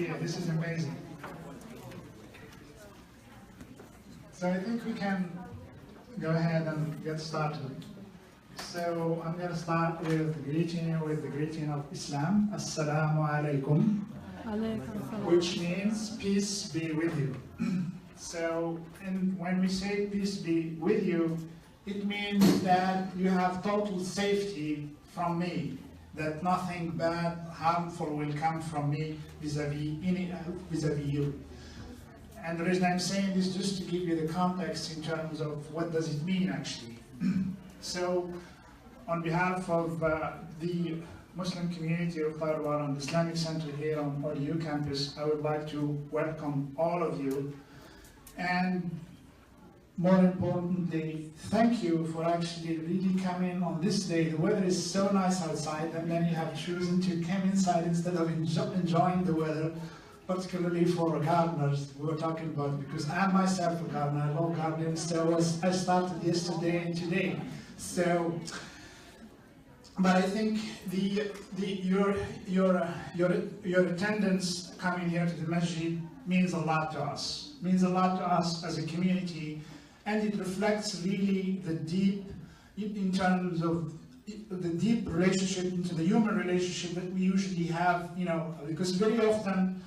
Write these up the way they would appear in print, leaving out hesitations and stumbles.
idea. This is amazing. So I think we can go ahead and get started. So I'm going to start with the greeting of Islam, Assalamu alaikum, which means peace be with you. So, and when we say peace be with you, it means that you have total safety from me, that nothing bad, harmful will come from me vis-a-vis you. And the reason I'm saying this just to give you the context in terms of what does it mean actually. So, on behalf of the Muslim community of Tidewater and the Islamic Center here on ODU campus, I would like to welcome all of you. And more importantly, thank you for actually really coming on this day. The weather is so nice outside, and then you have chosen to come inside instead of enjoying the weather, particularly for gardeners we were talking about, because I'm myself a gardener, I love gardening, so I started yesterday and today. So, but I think your attendance coming here to the masjid means a lot to us. Means a lot to us as a community, and it reflects really the deep, in terms of the deep relationship into the human relationship that we usually have, you know, because very often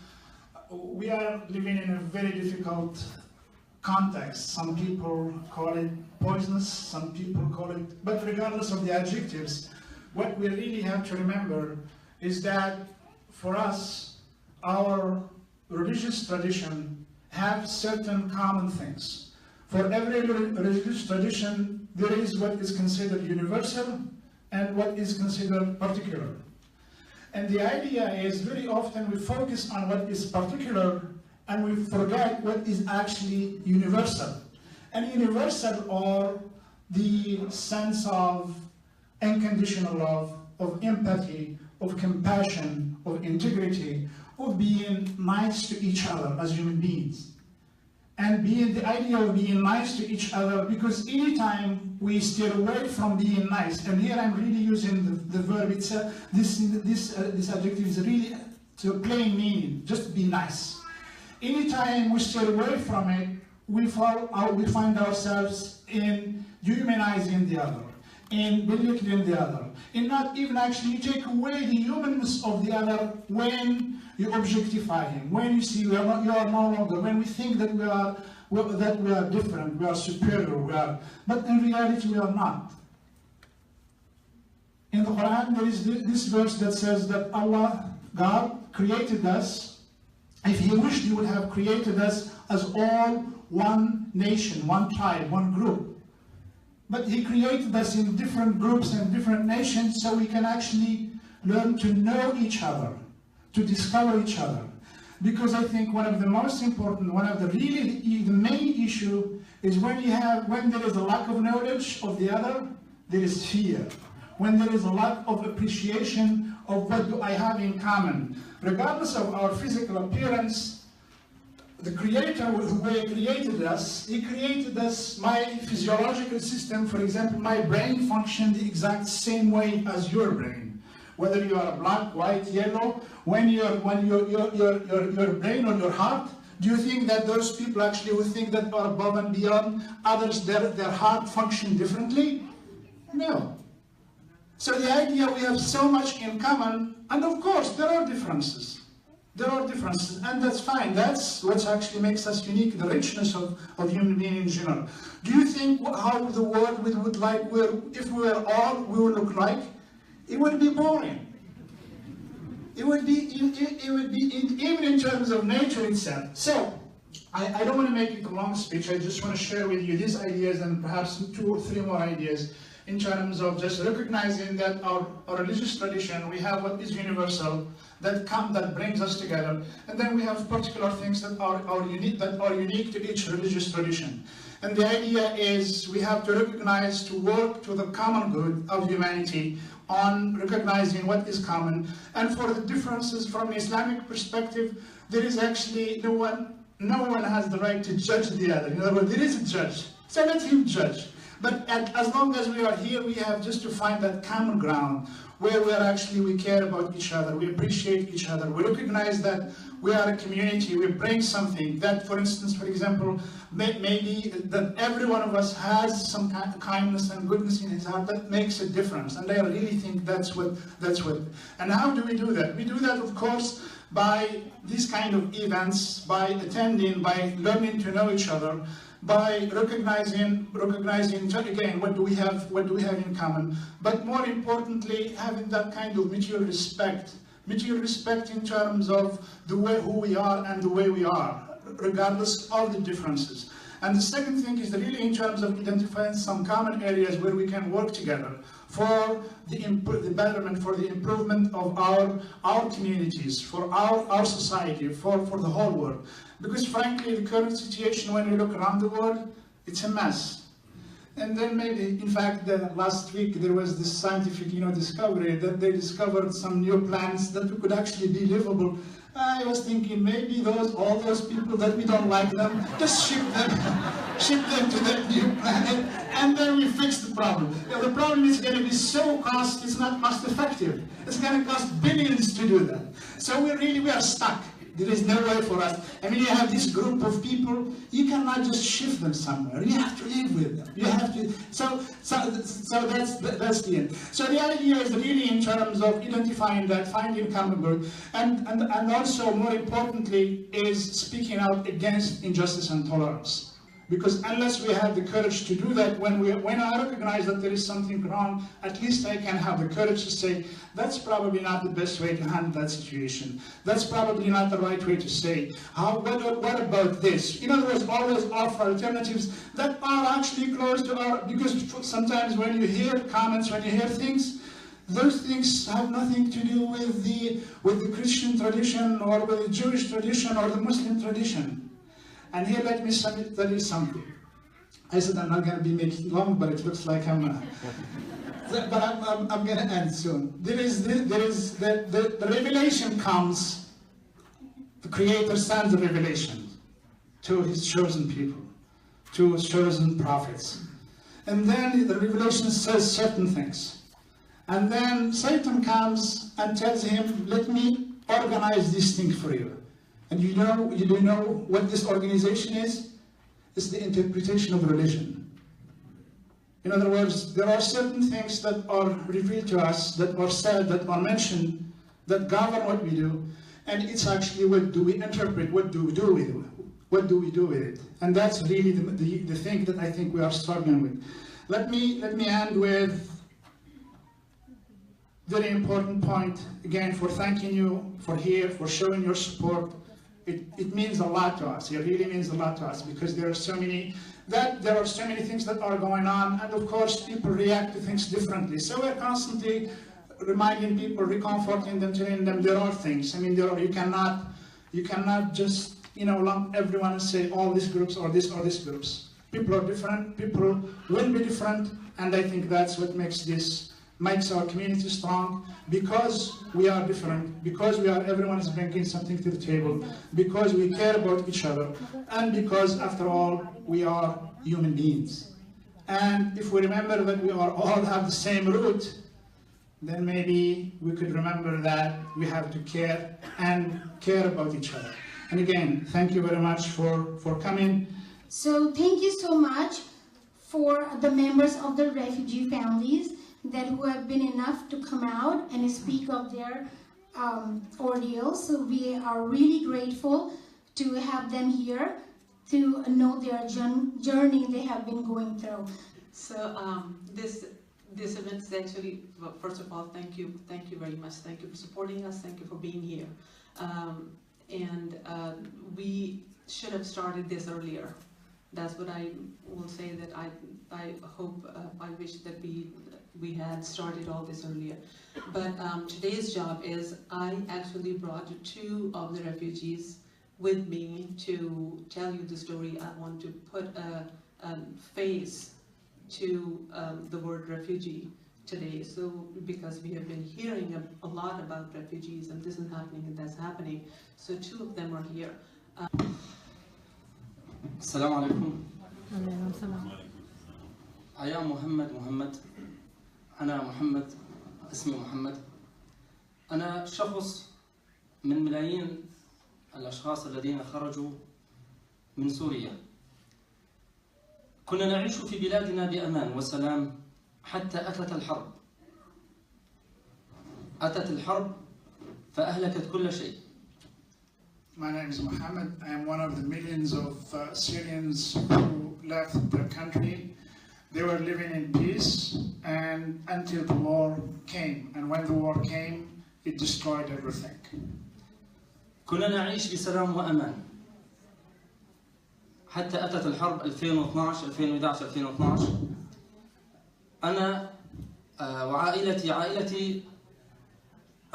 we are living in a very difficult context. Some people call it poisonous, some people call it, but regardless of the adjectives, what we really have to remember is that for us, our religious tradition have certain common things. For every religious tradition, there is what is considered universal and what is considered particular. And the idea is very often we focus on what is particular and we forget what is actually universal. And universal are the sense of unconditional love, of empathy, of compassion, of integrity, of being nice to each other as human beings. And the idea of being nice to each other, because anytime we steer away from being nice, and here I'm really using the verb itself, this adjective is really to a plain meaning, just be nice. Anytime we steer away from it, we find ourselves in dehumanizing the other, in belittling the other, in not even actually take away the humanness of the other when you objectify him, when you see you are no longer, when we think that we are different, we are superior, but in reality we are not. In the Quran there is this verse that says that Allah, God, created us. If He wished, He would have created us as all one nation, one tribe, one group. But He created us in different groups and different nations so we can actually learn to know each other, to discover each other. Because I think one of the most important, the main issue is when there is a lack of knowledge of the other, there is fear. When there is a lack of appreciation of what do I have in common. Regardless of our physical appearance, the Creator who created us, He created us, my physiological system, for example, my brain functions the exact same way as your brain. Whether you are black, white, yellow, when your brain or your heart, do you think that those people actually would think that are above and beyond others, their heart function differently? No. So the idea we have so much in common, and of course there are differences. There are differences, and that's fine. That's what actually makes us unique, the richness of human being in general. Do you think how the world would like, if we were all, we would look like? It would be boring. It would be even in terms of nature itself. So, I don't want to make it a long speech. I just want to share with you these ideas and perhaps 2 or 3 more ideas in terms of just recognizing that our religious tradition, we have what is universal, that brings us together, and then we have particular things that are unique to each religious tradition. And the idea is we have to recognize, to work to the common good of humanity on recognizing what is common. And for the differences from an Islamic perspective, there is actually no one has the right to judge the other. In other words, there is a judge, so let him judge. But as long as we are here, we have just to find that common ground where we care about each other, we appreciate each other, we recognize that we are a community, we bring something that, for instance, for example, maybe that every one of us has some kind of kindness and goodness in his heart that makes a difference. And I really think that's what, and how do we do that? We do that, of course, by these kind of events, by attending, by learning to know each other, by recognizing again what do we have in common, but more importantly having that kind of mutual respect in terms of who we are and the way we are, regardless of the differences. And the second thing is really in terms of identifying some common areas where we can work together for the betterment, for the improvement of our communities, for our society, for the whole world. Because frankly, the current situation, when we look around the world, it's a mess. And then maybe, in fact, last week there was this scientific, discovery that they discovered some new plants that could actually be livable. I was thinking maybe all those people that we don't like them, just ship them to that new planet, and then we fix the problem. The problem is going to be it's not cost effective. It's going to cost billions to do that. So we are stuck. There is no way for us. I mean, you have this group of people, you cannot just shift them somewhere. You have to live with them. You have to, so that's the end. So the idea is really in terms of identifying that, finding common ground, and also more importantly is speaking out against injustice and tolerance. Because unless we have the courage to do that, when I recognize that there is something wrong, at least I can have the courage to say, that's probably not the best way to handle that situation. That's probably not the right way to say. What about this? In other words, always offer alternatives that are actually close to because sometimes when you hear comments, when you hear things, those things have nothing to do with the Christian tradition or with the Jewish tradition or the Muslim tradition. And here, let me tell you something. I said I'm not going to be making long, but it looks like I'm going to end soon. The revelation comes. The Creator sends the revelation to His chosen people, to His chosen prophets, and then the revelation says certain things, and then Satan comes and tells him, "Let me organize this thing for you." And you do know what this organization is? It's the interpretation of religion. In other words, there are certain things that are revealed to us, that are said, that are mentioned, that govern what we do, and it's actually what do we interpret, what do we do with it? What do we do with it? And that's really the thing that I think we are struggling with. Let me end with very important point, again, for thanking you for showing your support. It means a lot to us. It really means a lot to us because there are so many things that are going on, and of course people react to things differently. So we're constantly reminding people, reconforting them, telling them there are things. I mean, you cannot just lump everyone and say all these groups or these groups. People are different. People will be different, and I think that's what makes our community strong, because we are different, because everyone is bringing something to the table, because we care about each other, and because after all we are human beings. And if we remember that we all have the same root, then maybe we could remember that we have to care about each other. And again, thank you very much for coming. So thank you so much for the members of the refugee families who have been enough to come out and speak of their ordeals. So we are really grateful to have them here to know their journey they have been going through. So this event is actually, first of all, thank you very much. Thank you for supporting us. Thank you for being here. We should have started this earlier. That's what I will say, that I hope, I wish that we had started all this earlier. But today's job is, I actually brought 2 of the refugees with me to tell you the story. I want to put a face to the word refugee today. So because we have been hearing a lot about refugees, and this is happening and that's happening. So 2 of them are here. Assalamu alaikum. أيا محمد أنا محمد، اسمي محمد. أنا شخص من ملايين الأشخاص الذين خرجوا من سوريا. كنا نعيش في بلادنا بأمان وسلام حتى أتت الحرب. أتت الحرب فأهلكت كل شيء. My name is Mohammed. I am one of the millions of Syrians who left their country. They were living in peace and until the war came. And when the war came, it destroyed everything. كنا نعيش بسلام وأمان حتى أتت الحرب 2012 2011 2012. أنا وعائلتي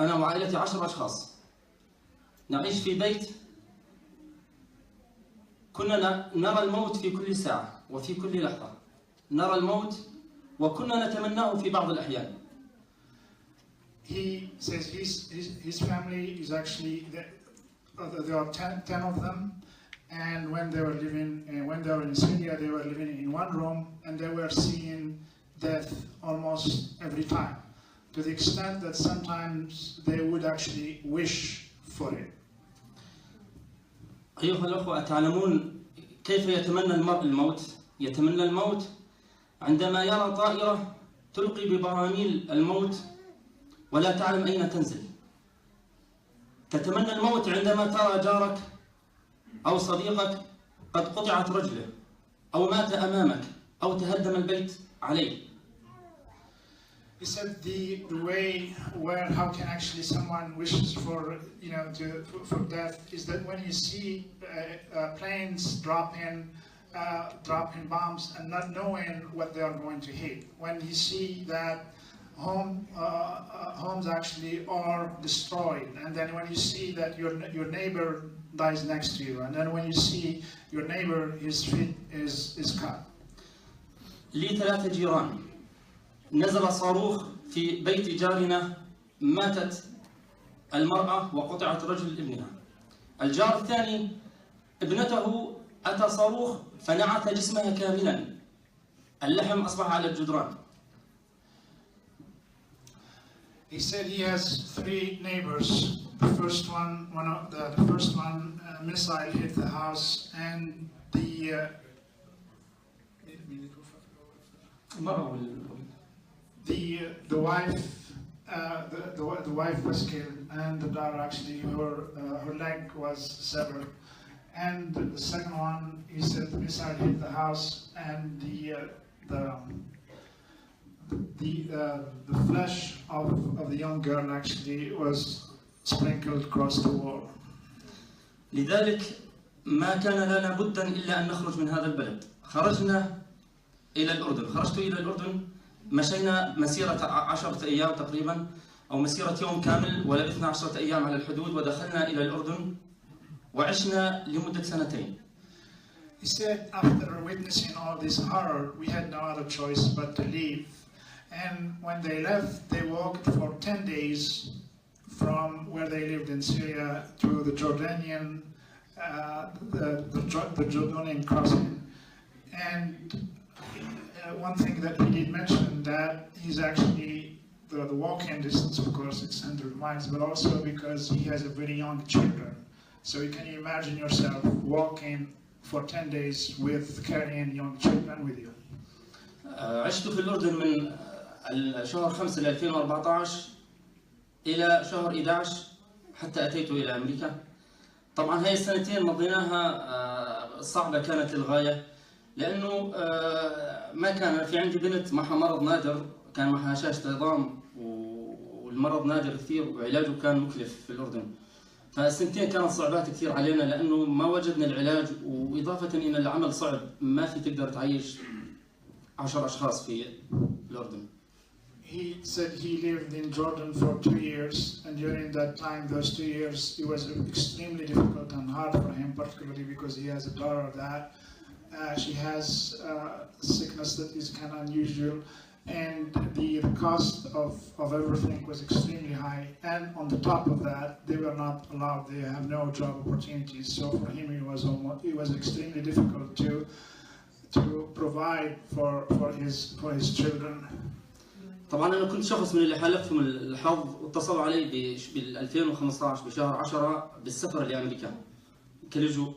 أنا وعائلتي 10 أشخاص نعيش في بيت كنا نرى الموت في كل ساعة وفي كل لحظة. نرى الموت وكنا نتمناه في بعض الأحيان. He says his family is actually, there are 10 of them, and when they were in Syria, they were living in one room, and they were seeing death almost every time, to the extent that sometimes they would actually wish for it. أيها الأخوة، أتعلمون كيف يتمنى المرء الموت؟ يتمنى الموت عندما يرى طائرة تلقي ببراميل الموت ولا تعلم أين تنزل. تتمنى الموت عندما ترى جارك أو صديقك قد قطعت رجله أو مات أمامك أو تهدم البيت عليه. He said the way how can actually someone wishes for for death is that when you see planes dropping bombs and not knowing what they are going to hit. When you see that homes actually are destroyed, and then when you see that your neighbor dies next to you, and then when you see your neighbor, his feet is cut. لي 3 جيران. نزل صاروخ في بيت جارنا، ماتت المرأة وقطعت رجل ابنها. الجار الثاني ابنته أتى صاروخ فنعت جسمها كاملا، اللحم أصبح على الجدران. He said he has 3 neighbors. The first one, missile hit the house, and the wife was killed, and the daughter actually her leg was severed. And the second one, he said the missile hit the house, and the flesh of the young girl actually was sprinkled across the wall. لذلك ما كان لنا بدا إلا أن نخرج من هذا البلد. خرجنا إلى الأردن. خرجت إلى الأردن، مشينا مسيرة 10 أيام تقريبا، أو مسيرة يوم كامل، ولبثنا 10 أيام على الحدود، ودخلنا إلى الأردن وعشنا لمدة 2. He said after witnessing all this horror, we had no other choice but to leave. And when they left, they walked for 10 days from where they lived in Syria to the Jordanian, the Jordanian crossing. And one thing that he did mention, that he's actually the walking distance, of course, it's 100 miles, but also because he has a very young children. So you can imagine yourself walking for 10 days with carrying young children with you. عشت في الأردن من شهر 5 ل 2014 إلى شهر 11 حتى أتيت إلى أمريكا. طبعا هاي السنتين مضيناها صعبة كانت للغاية، لأنه ما كان في عندي بنت معها مرض نادر، كان معها هشاشة عظام، والمرض نادر كثير وعلاجه كان مكلف في الأردن. فالسنتين كانت صعوبات كثير علينا لأنه ما وجدنا العلاج، وإضافة إن العمل صعب، ما في تقدر تعيش 10 أشخاص في الأردن. He said he lived in Jordan for 2 years, and during that time, those 2 years, it was extremely difficult and hard for him, particularly because he has a daughter that she has sickness that is kind of unusual, and the cost of everything was extremely high. And on the top of that, they were not allowed; they have no job opportunities. So for him, it was extremely difficult to provide provide for his children. طبعا انا كنت شخص من اللي حالفهم الحظ واتصلوا علي بال 2015 بشهر 10 بالسفر لامريكا كلجوء.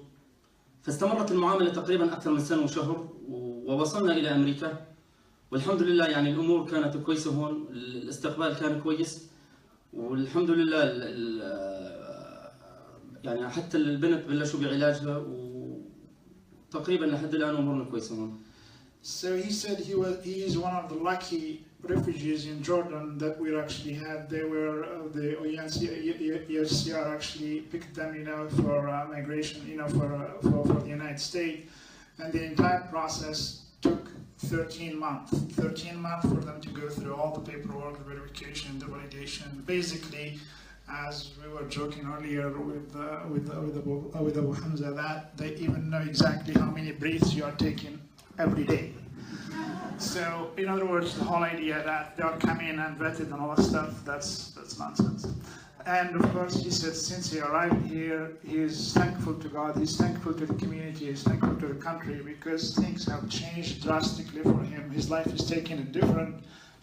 فاستمرت المعامله تقريبا اكثر من سنه وشهر ووصلنا الى امريكا، والحمد لله يعني الامور كانت كويسه هون، الاستقبال كان كويس والحمد لله. يعني حتى البنت بلشوا بعلاجها وتقريبا لحد الان امورنا كويسه هون. So he said he is one of the lucky refugees in Jordan that we actually had. They were the UNHCR actually picked them, for migration, for the United States, and the entire process took 13 months. 13 months for them to go through all the paperwork, the verification, the validation. Basically, as we were joking earlier with Abu Hamza, that they even know exactly how many breaths you are taking every day. So, in other words, the whole idea that they'll come in and vetted and all that stuff, that's nonsense. And of course, he said since he arrived here, he is thankful to God, he's thankful to the community, he's thankful to the country, because things have changed drastically for him. His life is taking a different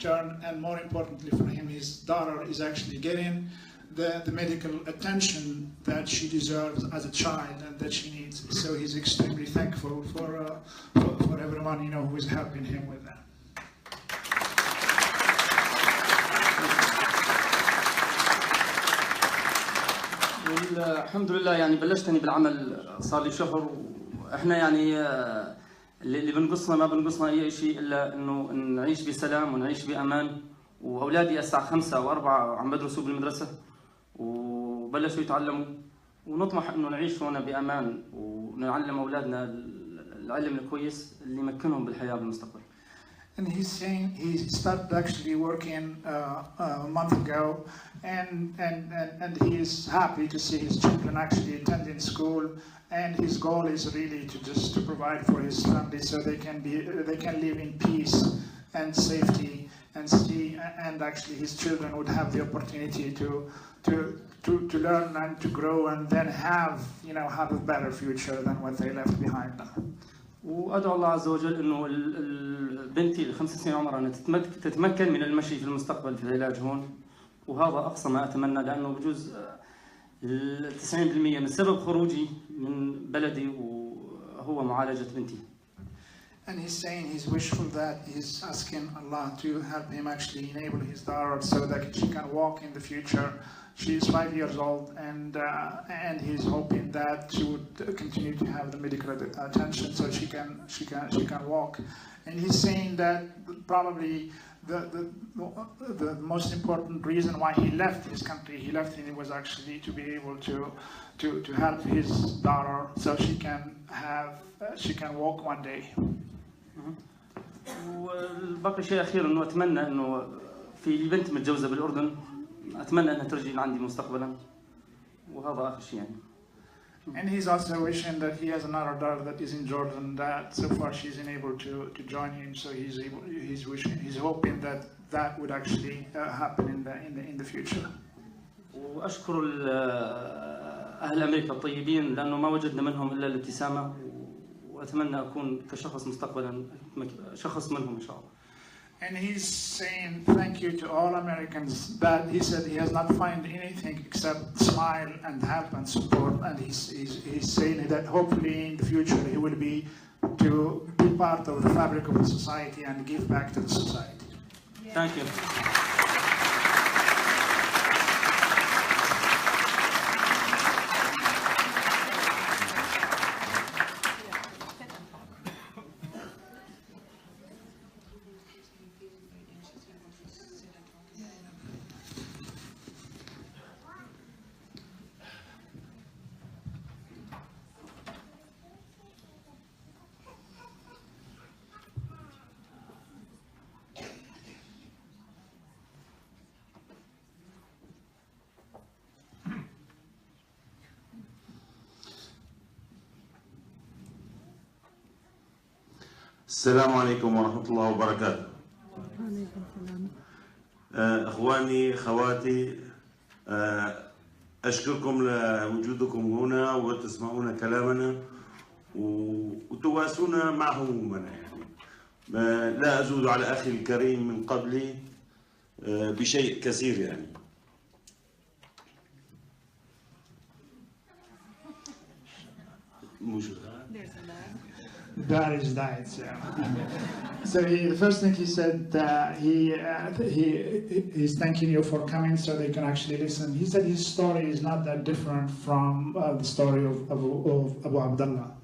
turn, and more importantly for him, his daughter is actually getting the medical attention that she deserves as a child and that she needs. So he's extremely thankful for everyone who is helping him with that. الحمد لله يعني بلشتني بالعمل صار لي شهر، واحنا يعني اللي بنقصنا ما بنقصنا اي شيء الا انه نعيش بسلام ونعيش بامان. واولادي الساعه 5 أو 4 عم بدرسوا بالمدرسه وبلشوا يتعلموا، ونطمح انه نعيش هون بامان ونعلم اولادنا العلم الكويس اللي يمكنهم بالحياه بالمستقبل. And he's saying he started actually working a month ago, and he is happy to see his children actually attending school. And his goal is really to provide for his family so they can live in peace and safety and actually his children would have the opportunity to learn and to grow and then have a better future than what they left behind them. وادعو الله عز وجل انه بنتي الخمس سنين عمرها انها تتمكن من المشي في المستقبل في العلاج هون، وهذا اقصى ما اتمنى، لانه بجوز 90% من سبب خروجي من بلدي وهو معالجه بنتي. And he's saying he's wishful that he's asking Allah to help him actually enable his daughter so that she can walk in the future. She is 5 years old, and he's hoping that she would continue to have the medical attention so she can walk. And he's saying that probably the most important reason why he left his country, it was actually to be able to help his daughter so she can walk one day. وباقي شيء اخير انه اتمنى انه في بنت متجوزه بالاردن، اتمنى انها ترجع لعندي مستقبلا، وهذا اخر شيء يعني. And he's also wishing that he has another daughter that is in Jordan that so far she's unable to join him, so he's hoping that would actually happen in the future. واشكر اهل امريكا الطيبين لانه ما وجدنا منهم الا الابتسامه، واتمنى اكون كشخص مستقبلا شخص منهم ان شاء الله. And he's saying thank you to all Americans that he said he has not found anything except smile and help and support, and he's saying that hopefully in the future he will be part of the fabric of the society and give back to the society. Thank you. السلام عليكم ورحمة الله وبركاته. أخواني أخواتي، أشكركم لوجودكم هنا وتسمعون كلامنا وتواسون مع همومنا. يعني لا أزود على أخي الكريم من قبلي بشيء كثير يعني. That is that. So the first thing he said, he's thanking you for coming so they can actually listen. He said his story is not that different from the story of Abu Abdullah.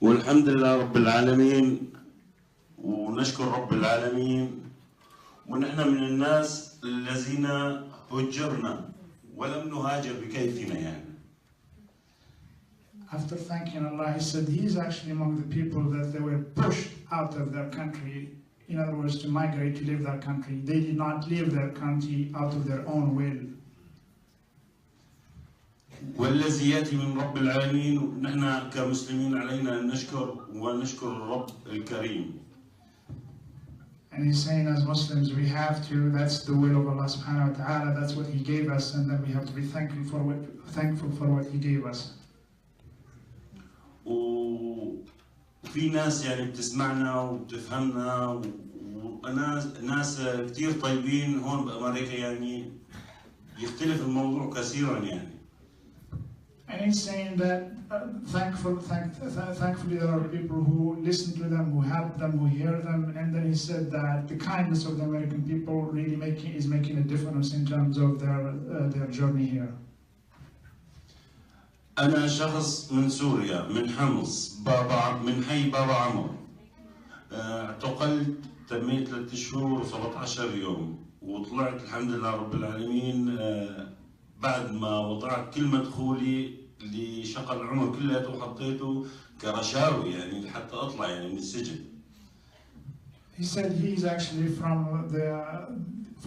والحمد لله رب العالمين ونشكر رب العالمين ونحن من الناس الذين هجرنا ولم نهاجر بكيفنا يعني. After thanking Allah, he said he is actually among the people that they were pushed out of their country. In other words, to migrate to leave their country. They did not leave their country out of their own will. والذي يأتي من رب العالمين ونحن كمسلمين علينا أن نشكر ونشكر الرب الكريم. And he's saying as Muslims we have to, that's the will of Allah subhanahu wa ta'ala, that's what he gave us, and then we have to be thankful for what he gave us. وفي ناس يعني بتسمعنا وبتفهمنا وناس كتير طيبين هون بأمريكا يعني يختلف الموضوع كثيرا يعني. And he's saying that thankfully there are people who listen to them, who help them, who hear them, and then he said that the kindness of the American people really is making a difference in terms of their journey here. أنا شخص من سوريا من حمص من حي بابا عمر. اعتقلت تميت 3 شهور و17 يوم وطلعت الحمد لله رب العالمين بعد ما وضعت كل مدخولي لشقى العمر كلياته وحطيته كرشاوي يعني لحتى اطلع يعني من السجن. He said he's actually from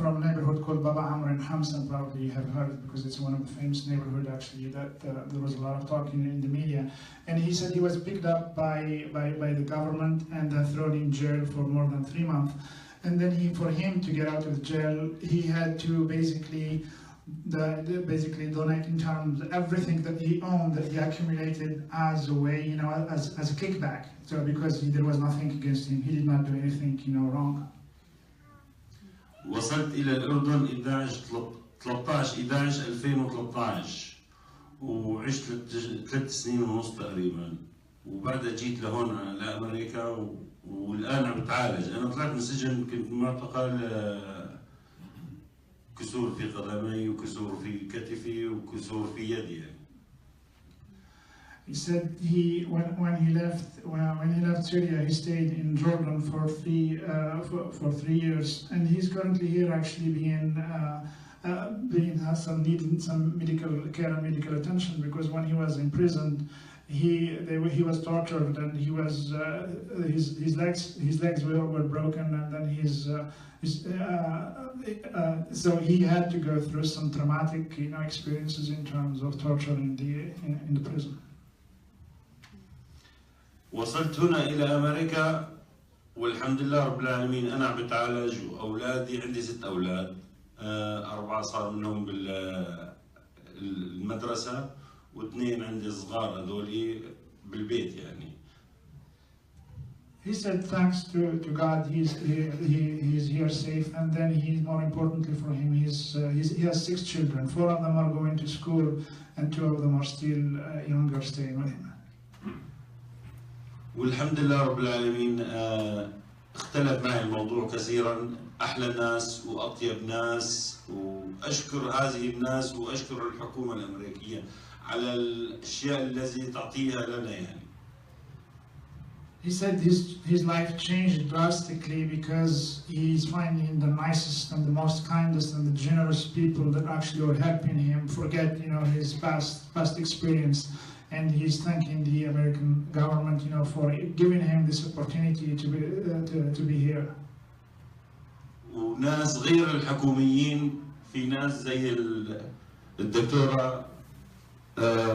a neighborhood called Baba Amr in Hamsan, probably you have heard it because it's one of the famous neighborhoods actually that there was a lot of talking in the media. And he said he was picked up by the government and thrown in jail for more than 3 months. And then for him to get out of jail, he had to basically donate in terms of everything that he owned, that he accumulated as a way, as a kickback. So because there was nothing against him, he did not do anything, wrong. وصلت إلى الأردن 13/11/2013 وعشت 3 سنين ونص تقريبا وبعدها جيت لهون لأمريكا والآن عم بتعالج. أنا طلعت من السجن كنت معتقل كسور في قدمي وكسور في كتفي وكسور في يدي يعني. He said when he left Syria, he stayed in Jordan for 3 years, and he's currently here actually needing some medical care and medical attention because when he was imprisoned, he was tortured and his legs were broken, and then so he had to go through some traumatic experiences in terms of torture in the prison. وصلت هنا إلى أمريكا والحمد لله رب العالمين. أنا عم بتعالج وأولادي عندي 6 أولاد 4 صار منهم بالمدرسة و2 عندي صغار هذولي بالبيت يعني. He said thanks to God he's here safe, and then more importantly for him he has 6 children. 4 of them are going to school and 2 of them are still younger staying with him. والحمد لله رب العالمين اختلف معي الموضوع كثيرا. أحلى ناس وأطيب ناس وأشكر هذه الناس وأشكر الحكومة الأمريكية على الأشياء التي تعطيها لنا يعني. He said his life changed drastically because he's finding the nicest and the most kindest and the generous people that actually were helping him forget his past experience. And he's thanking the American government, for giving him this opportunity to be here. وناس غير الحكوميين في ناس زي الدكتورة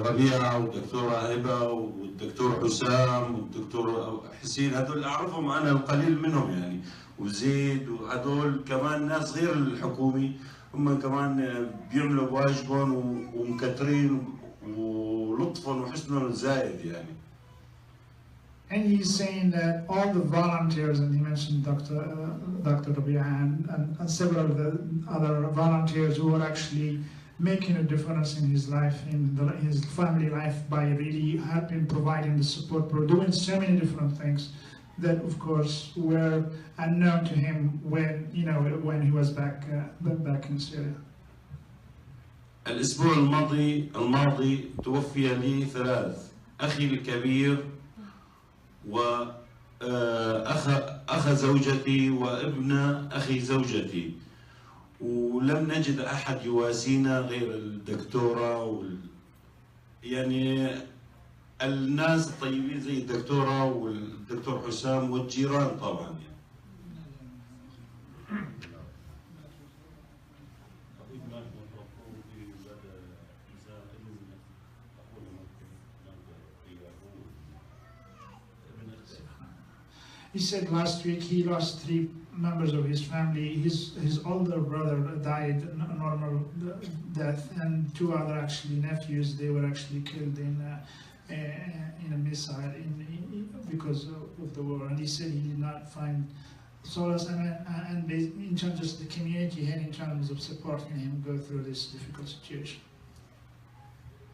ربيعة والدكتورة هبة والدكتور حسام والدكتور حسين، هذول أعرفهم أنا القليل منهم يعني، وزيد، وهذول كمان ناس غير الحكومي هم كمان بيعملوا بواجبهم ومكترين ولطفهم وحسنهم زايد يعني. And he's saying that all the volunteers, and he mentioned Dr. Rabia and several of the other volunteers who are actually making a difference in his life, in his family life, by really helping, providing the support, doing so many different things that, of course, were unknown to him when he was back in Syria. الأسبوع الماضي توفي لي 3 أخي الكبير وأخ زوجتي وابن أخي زوجتي، ولم نجد أحد يواسينا غير الدكتورة يعني الناس الطيبين زي الدكتورة والدكتور حسام والجيران طبعا يعني. He said last week he lost 3 members of his family. His older brother died a normal death, and 2 other actually nephews, they were actually killed in a missile because of the war. And he said he did not find solace and in terms of the community and in terms of supporting him go through this difficult situation.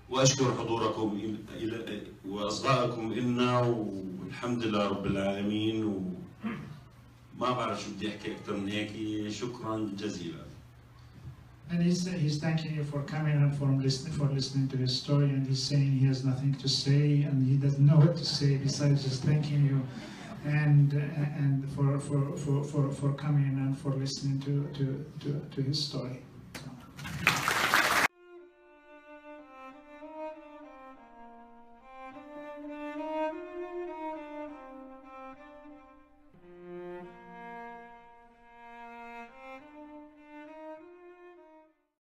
وأشكر حضوركم وأصدقائكم إلنا، والحمد لله رب العالمين، وما بعرف شو بدي أحكي أكثر من هيك. شكرا جزيلا. And he's thanking you for coming and for listening to his story, and he's saying he has nothing to say and he doesn't know what to say besides just thanking you and for coming and for listening to his story.